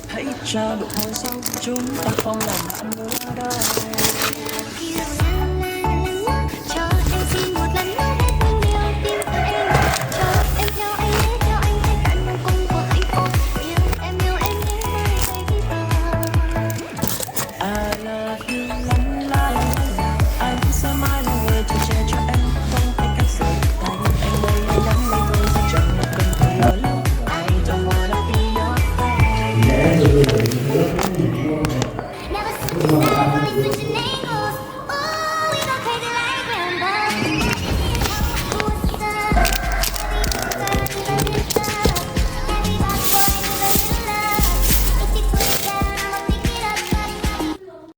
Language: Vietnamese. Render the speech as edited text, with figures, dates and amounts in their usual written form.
Hãy cho độ hồi sau chúng ta không làm bạn nữa đâu. Cho em xin một lần nữa hết những điều tim em. Cho em theo anh nhé, theo anh hay tận cùng của hạnh phúc. Yêu em nhé baby boy. I love you lắm la la la. Anh sẽ mãi là người chở che cho em, không phải cách rời tay. Anh đây anh nắm lấy đôi tay chẳng cần phải lo lắng. I don't wanna be your friend. Never switching, never switching.